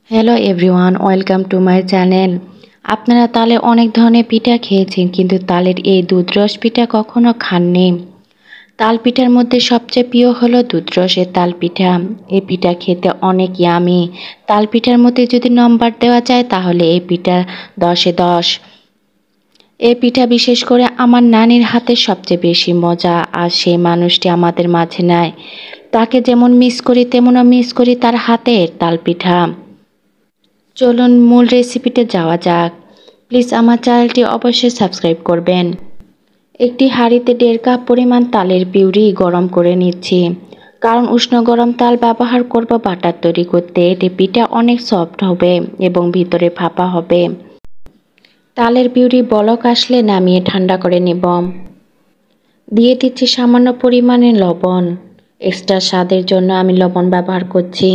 Hello everyone, welcome to my channel. আপনারা তালের অনেক ধরনের পিঠা খেয়েছেন, কিন্তু তালের এই দুধ রস পিঠা কখনো খাননি। তাল পিঠার মধ্যে সবচেয়ে প্রিয় হলো দুধ রসের তাল পিঠা। এই পিঠা খেতে অনেক ইয়ামি। তাল পিঠার মধ্যে যদি নম্বর দেওয়া যায় তাহলে এই পিঠা 10-এ 10। এই পিঠা বিশেষ করে আমার নানির হাতে সবচেয়ে বেশি মজা, আর সেই মানুষটি আমাদের মাঝে নাই। তাকে যেমন মিস করি তেমনও মিস করি তার হাতের তাল পিঠা। চলুন মূল রেসিপিতে যাওয়া যাক। প্লিজ আমার চ্যানেলটি অবশ্যই সাবস্ক্রাইব করবেন। একটি হাঁড়িতে 1.5 কাপ পরিমাণ তালের পিউরি গরম করে নিচ্ছি, কারণ উষ্ণ গরম তাল ব্যবহার করব বাটার তৈরি করতে। এতে পিঠা অনেক সফট হবে এবং ভিতরে ফাঁপা হবে। তালের পিউরি বলক আসলে নামিয়ে ঠান্ডা করে নেব। দিয়ে দিচ্ছি সামান্য পরিমাণে লবণ। এক্সট্রা স্বাদের জন্য আমি লবণ ব্যবহার করছি।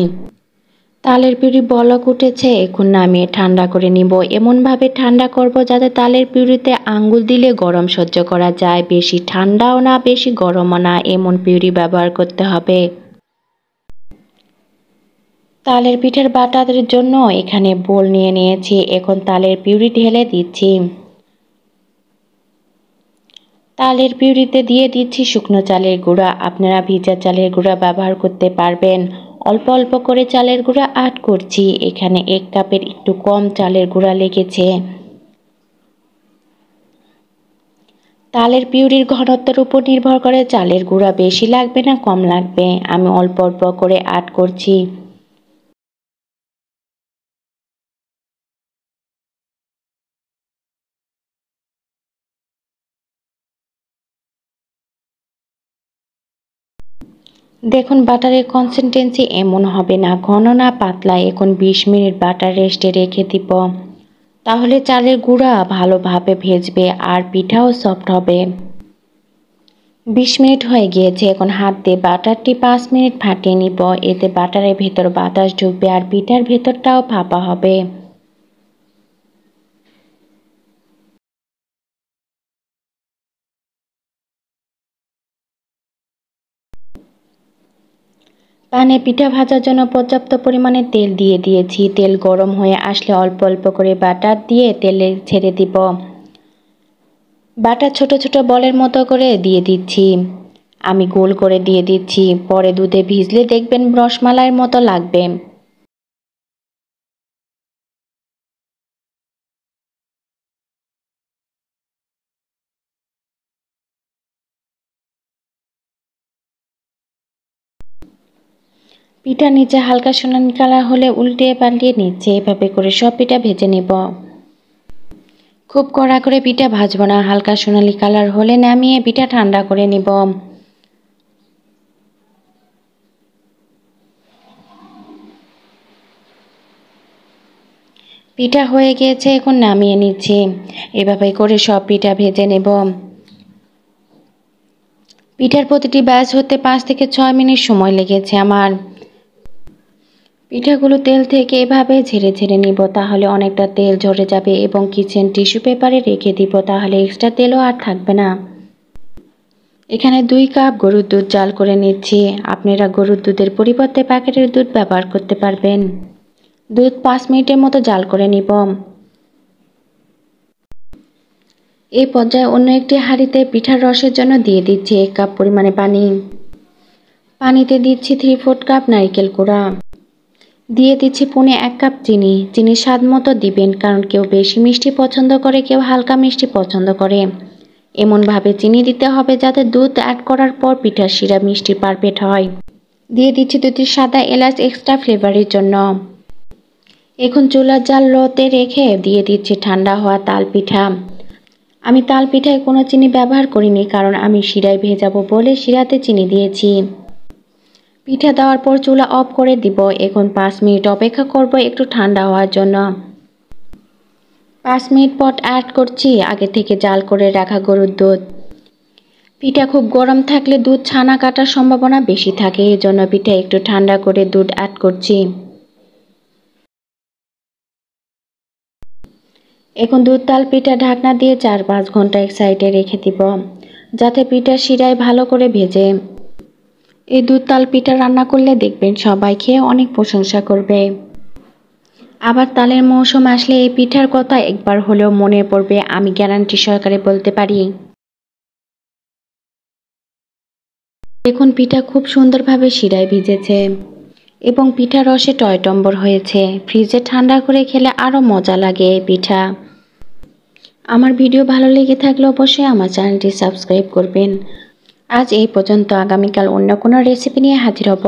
তালের পিউরি বলক উঠেছে, এখন নামিয়ে ঠান্ডা করে নিব। এমনভাবে ঠান্ডা করব যাতে তালের পিউরিতে আঙ্গুল দিলে গরম সহ্য করা যায়। বেশি ঠান্ডাও না, বেশি গরমও না, এমন পিউরি ব্যবহার করতে হবে। তালের পিঠার বাটারের জন্য এখানে বোল নিয়ে নিয়েছি। এখন তালের পিউরি ঢেলে দিচ্ছি। তালের পিউরিতে দিয়ে দিচ্ছি শুকনো চালের গুঁড়া। আপনারা ভিজা চালের গুঁড়া ব্যবহার করতে পারবেন। অল্প অল্প করে চালের গুঁড়া অ্যাড করছি। এখানে 1 কাপের একটু কম চালের গুঁড়া লেগেছে। তালের পিউরির ঘনত্বের উপর নির্ভর করে চালের গুঁড়া বেশি লাগবে না কম লাগবে। আমি অল্প অল্প করে অ্যাড করছি। দেখুন বাটারের কনসিস্টেন্সি এমন হবে না, ঘন না পাতলা। এখন 20 মিনিট বাটার রেস্টে রেখে দিব। তাহলে চালের গুঁড়া ভালোভাবে ভেজবে আর পিঠাও সফট হবে। 20 মিনিট হয়ে গিয়েছে। এখন হাত দিয়ে বাটারটি 5 মিনিট ফাটিয়ে নিব। এতে বাটারের ভেতর বাতাস ঢুকবে আর পিঠার ভেতরটাও ফাঁপা হবে। প্যানে পিঠা ভাজার জন্য পর্যাপ্ত পরিমাণে তেল দিয়ে দিয়েছি। তেল গরম হয়ে আসলে অল্প অল্প করে বাটার দিয়ে তেলে ছেড়ে দিব। বাটার ছোট ছোট বলের মতো করে দিয়ে দিচ্ছি। আমি গোল করে দিয়ে দিচ্ছি। পরে দুধে ভিজলে দেখবেন রসমালাইয়ের মতো লাগবে। পিঠা নিচে হালকা সোনালি কালার হলে উল্টিয়ে পাল্টিয়ে নিচ্ছে। এভাবে করে সব পিঠা ভেজে নেব। খুব কড়া করে পিঠা ভাজবো না, হালকা সোনালি কালার হলে নামিয়ে পিঠা ঠান্ডা করে নিব। পিঠা হয়ে গিয়েছে, এখন নামিয়ে নিচ্ছি। এভাবে করে সব পিঠা ভেজে নেব। পিঠার প্রতিটি ব্যাচ হতে 5 থেকে 6 মিনিট সময় লেগেছে আমার। পিঠাগুলো তেল থেকে এভাবে ঝেড়ে ঝেড়ে নিব, তাহলে অনেকটা তেল ঝরে যাবে এবং কিচেন টিস্যু পেপারে রেখে দিব, তাহলে এক্সট্রা তেলও আর থাকবে না। এখানে 2 কাপ গরুর দুধ জাল করে নিচ্ছি। আপনারা গরুর দুধের পরিবর্তে প্যাকেটের দুধ ব্যবহার করতে পারবেন। দুধ 5 মিনিটের মতো জাল করে নিব। এই পর্যায়ে অন্য একটি হাঁড়িতে পিঠার রসের জন্য দিয়ে দিচ্ছি 1 কাপ পরিমাণে পানি। পানিতে দিচ্ছি 3/4 কাপ নারকেল কোড়া। দিয়ে দিচ্ছি পৌনে 1 কাপ চিনি। চিনি স্বাদ মতো দিবেন, কারণ কেউ বেশি মিষ্টি পছন্দ করে, কেউ হালকা মিষ্টি পছন্দ করে। এমনভাবে চিনি দিতে হবে যাতে দুধ অ্যাড করার পর পিঠার শিরা মিষ্টি পারফেক্ট হয়। দিয়ে দিচ্ছি 2টি সাদা এলাচ এক্সট্রা ফ্লেভারের জন্য। এখন চুলার জাল লোতে রেখে দিয়ে দিচ্ছি ঠান্ডা হওয়া তাল পিঠা। আমি তাল পিঠায় কোনো চিনি ব্যবহার করিনি, কারণ আমি শিরায় ভেজাবো বলে শিরাতে চিনি দিয়েছি। পিঠা দেওয়ার পর চুলা অফ করে দিব। এখন 5 মিনিট অপেক্ষা করব একটু ঠান্ডা হওয়ার জন্য। 5 মিনিট পর অ্যাড করছি আগে থেকে জাল করে রাখা গরুর দুধ। পিঠা খুব গরম থাকলে দুধ ছানা কাটার সম্ভাবনা বেশি থাকে, এজন্য পিঠা একটু ঠান্ডা করে দুধ অ্যাড করছি। এখন দুধ তাল পিঠা ঢাকনা দিয়ে 4-5 ঘন্টা এক সাইডে রেখে দিব, যাতে পিঠা শিরায় ভালো করে ভেজে। এই দুধ তাল পিঠা রান্না করলে দেখবেন সবাই খেয়ে অনেক প্রশংসা করবে। আবার তালের মৌসুম আসলে এই পিঠার কথা একবার হলেও মনে পড়বে, আমি গ্যারান্টি সহকারে বলতে পারি। দেখুন পিঠা খুব সুন্দরভাবে শিরায় ভিজেছে এবং পিঠা রসে টয়টম্বর হয়েছে। ফ্রিজে ঠান্ডা করে খেলে আরও মজা লাগে এই পিঠা। আমার ভিডিও ভালো লেগে থাকলে অবশ্যই আমার চ্যানেলটি সাবস্ক্রাইব করবেন। আজ এই পর্যন্ত, আগামীকাল অন্য কোনো রেসিপি নিয়ে হাজির হব।